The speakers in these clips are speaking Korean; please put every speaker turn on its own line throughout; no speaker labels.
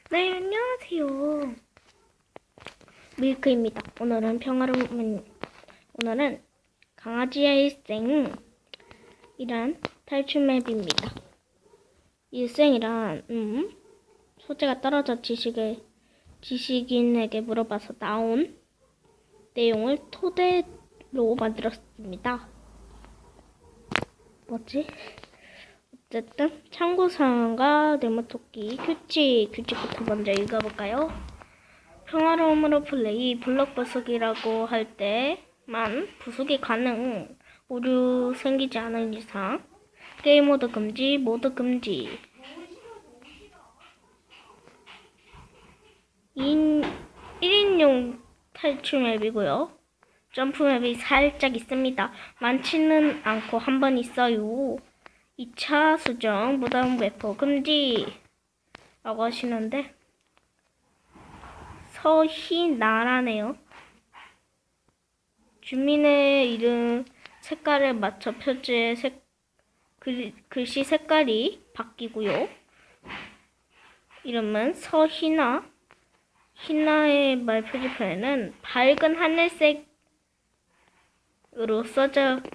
네, 안녕하세요. 밀크입니다. 오늘은 강아지의 일생이란 탈출 맵입니다. 일생이란, 소재가 떨어져 지식인에게 물어봐서 나온 내용을 토대로 만들었습니다. 뭐지? 어쨌든 참고사항과 네모토끼 규칙부터 먼저 읽어볼까요? 평화로움으로 플레이, 블록 부수기라고 할 때만 부수기 가능. 오류 생기지 않은 이상 게임 모드 금지, 모드 금지. 1인용 탈출 맵이고요. 점프 맵이 살짝 있습니다. 많지는 않고 한 번 있어요. 2차 수정, 무단 배포 금지 라고 하시는데 서희나라네요. 주민의 이름 색깔에 맞춰 표지의 글씨 색깔이 바뀌고요. 이름은 서희나. 희나의 말 표지판에는 밝은 하늘색으로 써져겠죠?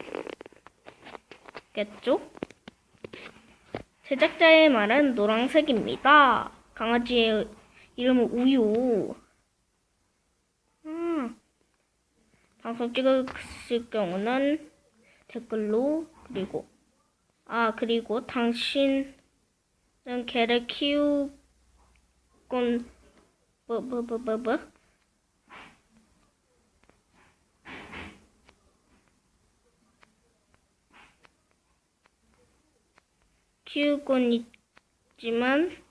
제작자의 말은 노란색입니다. 강아지의 이름은 우유. 방송 찍으실 경우는 댓글로 그리고 당신은 개를 키우곤 있지만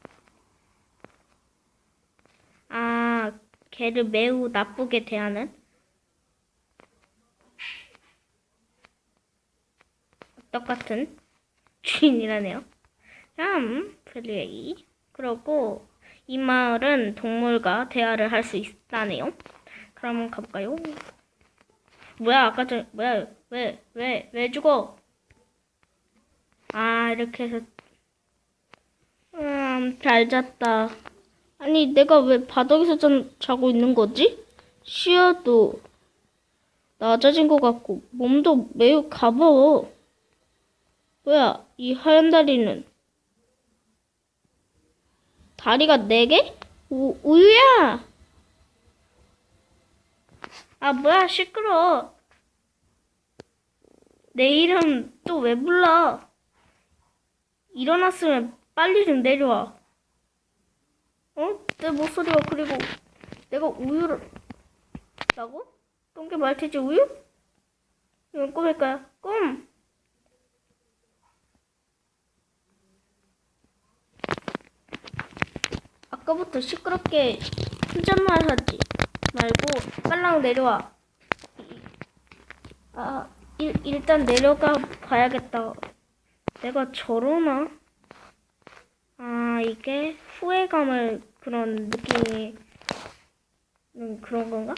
개를 매우 나쁘게 대하는 똑같은 주인이라네요. 플레이. 그러고 이 마을은 동물과 대화를 할 수 있다네요. 그럼 가볼까요? 뭐야 왜 죽어? 이렇게 해서 잘 잤다. 아니 내가 왜 바닥에서 자고 있는 거지? 시야도 낮아진 것 같고 몸도 매우 가벼워. 뭐야 이 하얀 다리는? 다리가 4개? 우유야! 뭐야 시끄러워. 내 이름 또 왜 불러? 일어났으면 빨리 좀 내려와. 내 목소리가 그리고 내가 우유라고? 똥개 말티즈 우유? 이건 꿈일 거야. 꿈! 아까부터 시끄럽게 혼잣말 하지 말고 빨랑 내려와. 일단 내려가 봐야겠다. 내가 저러나? 이게 후회감을 그런 느낌이 그런 건가?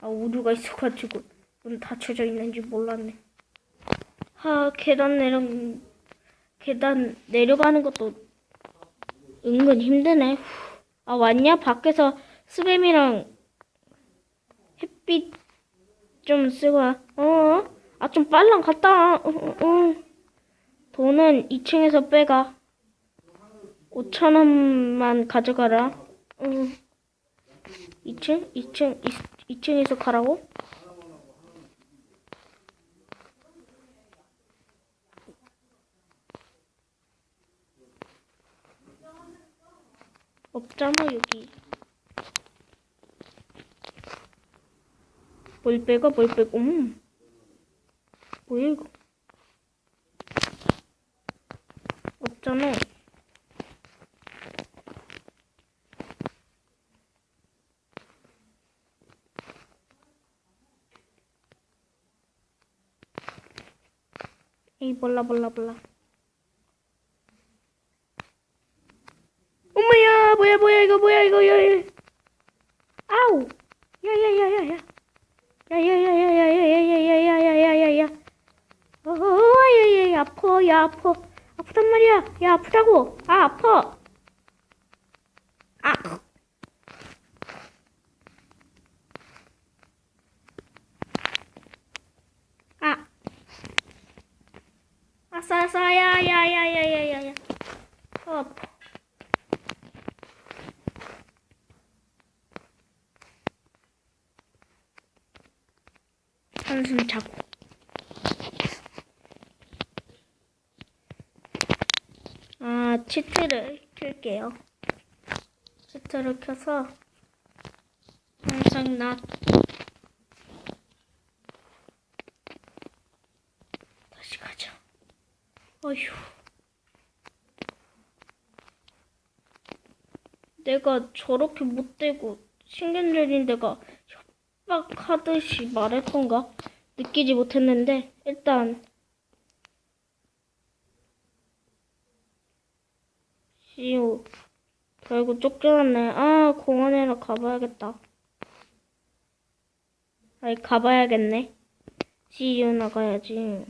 우유가 있어가지고 문 닫혀져 있는지 몰랐네. 계단 내려가는 것도 은근 힘드네. 왔냐? 밖에서 스뱀이랑 햇빛 좀 쓰고 와. 좀 빨랑 갔다 와. 돈은 2층에서 빼가. 5,000원만 가져가라. 2층에서 가라고? 없잖아 여기. 뭘 빼고 뭐야 이거? 없잖아. 에이 몰라. 엄마야 뭐야 이거 야. 아우 야야야야야 야야야야야야야야야야야야야. 아파. 아프단 말이야. 야, 아프다고. 아, 아파. 아, 아, 아싸, 야, 야, 야, 야, 야, 야, 야. 아파. 한숨 자고. 치트를 켤게요. 치트를 켜서 항상 다시 가자. 어휴. 내가 저렇게 못되고 신경질인 데가 협박하듯이 말했던가? 느끼지 못했는데 일단 씨유 결국 쫓겨났네. 아, 공원에나 가봐야겠다. 아니, 가봐야겠네. 씨유 나가야지.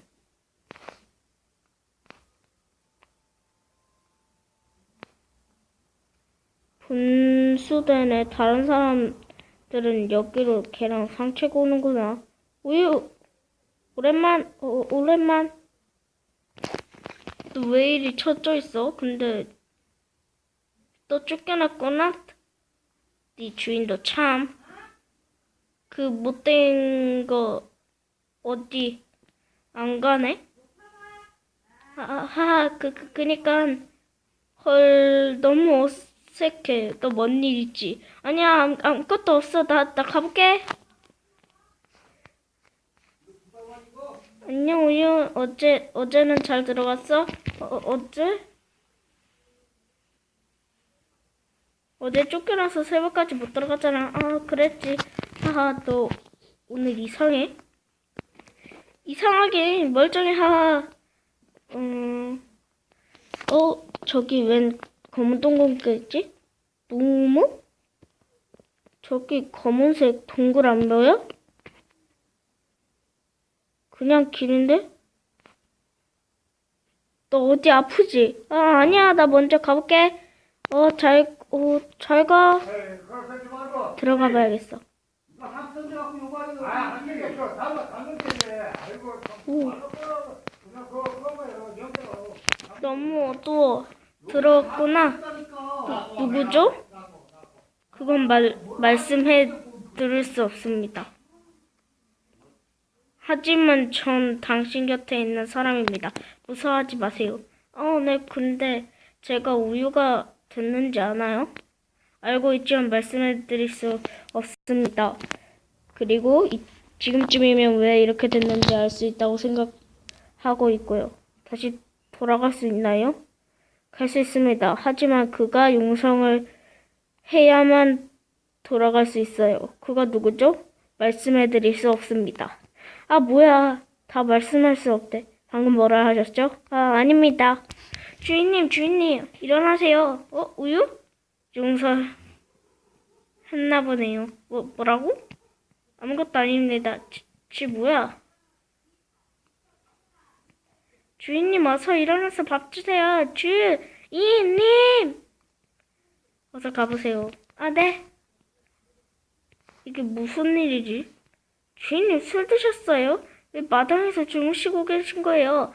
분수대네. 다른 사람들은 여기로 걔랑 산책 오는구나. 우유, 오랜만. 너 왜 이리 쳐져 있어? 근데 또 쫓겨났구나? 네 주인도 참. 그 못된 거 어디 안 가네? 그니까 헐 너무 어색해. 너 뭔 일 있지? 아니야 아무것도 없어. 나 가볼게. 안녕 우유. 어제는 잘 들어갔어? 어제 쫓겨나서 새벽까지 못 들어갔잖아. 아 그랬지. 하하 너 오늘 이상해? 이상하게 멀쩡해. 하하. 저기 웬 검은 동그게 있지? 무무? 저기 검은색 동굴 안 보여? 그냥 길인데? 너 어디 아프지? 아니야. 나 먼저 가볼게. 잘 가. 들어가 봐야겠어. 오. 너무 어두워. 들어왔구나. 누구죠? 그건 말씀해 드릴 수 없습니다. 하지만 전 당신 곁에 있는 사람입니다. 무서워하지 마세요. 네, 근데 제가 우유가 됐는지 아나요? 알고 있지만 말씀해 드릴 수 없습니다. 그리고 지금쯤이면 왜 이렇게 됐는지 알 수 있다고 생각하고 있고요. 다시 돌아갈 수 있나요? 갈 수 있습니다. 하지만 그가 용성을 해야만 돌아갈 수 있어요. 그가 누구죠? 말씀해 드릴 수 없습니다. 뭐야. 다 말씀할 수 없대. 방금 뭐라 하셨죠? 아닙니다. 주인님, 일어나세요. 우유? 용서 했나 보네요. 뭐라고? 아무것도 아닙니다. 뭐야? 주인님, 어서 일어나서 밥 주세요. 주인님! 어서 가보세요. 네. 이게 무슨 일이지? 주인님 술 드셨어요? 왜 마당에서 주무시고 계신 거예요?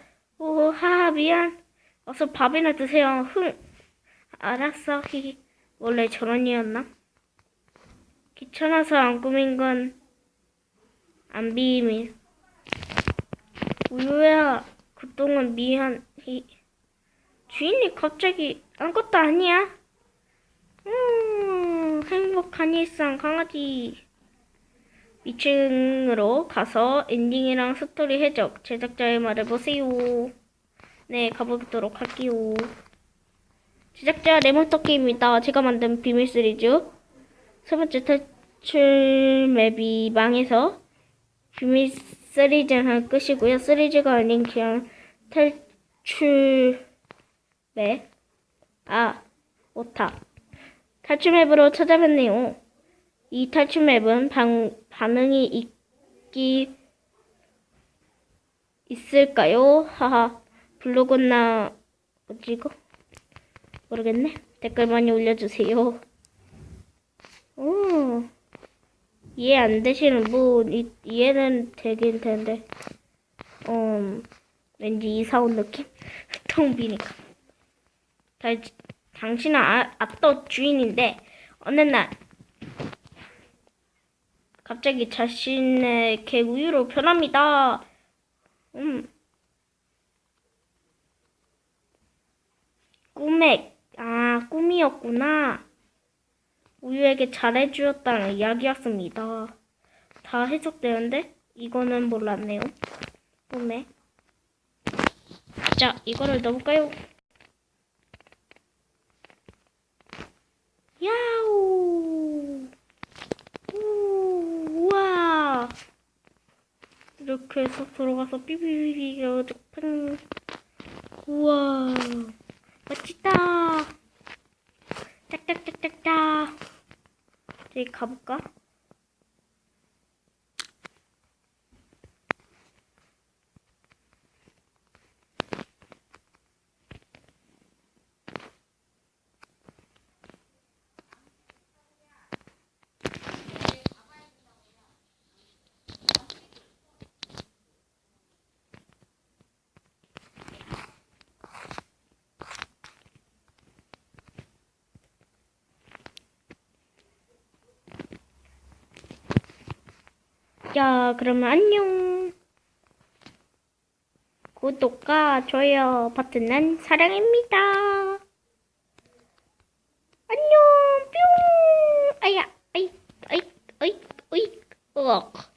미안. 어서 밥이나 드세요. 알았어. 원래 저런이었나? 귀찮아서 안 꾸민 건 안 비밀. 우유야, 그동안 미안. 주인님 갑자기 아무것도 아니야. 행복한 일상 강아지. 2층으로 가서 엔딩이랑 스토리 해적 제작자의 말을 보세요. 네, 가보도록 할게요. 제작자 레몬토끼입니다. 제가 만든 비밀 시리즈 세 번째 탈출 맵이 망해서 비밀 시리즈는 끝이고요. 시리즈가 아닌 그냥 탈출 맵. 오타. 탈출 맵으로 찾아뵙네요. 이 탈출 맵은 반응이 있을까요? 하하. 블로그나 뭐지 이거? 모르겠네. 댓글 많이 올려주세요. 오, 이해 안 되시는 분 이해는 되긴 되는데 왠지 이사 온 느낌? 텅 비니까. 당신은 앞도 주인인데 어느 날 갑자기 자신의 개 우유로 변합니다. 꿈이었구나. 우유에게 잘해주었다는 이야기였습니다. 다 해석되는데 이거는 몰랐네요. 꿈에. 자, 이거를 넣어볼까요? 야우! 우와! 이렇게 해서 들어가서 삐삐삐삐 팽. 우와! 멋지다! 짝짝짝짝짝! 저기 가볼까? 자, 그러면 안녕. 구독과 좋아요 버튼은 사랑입니다. 안녕. 뿅. 아야. 으악.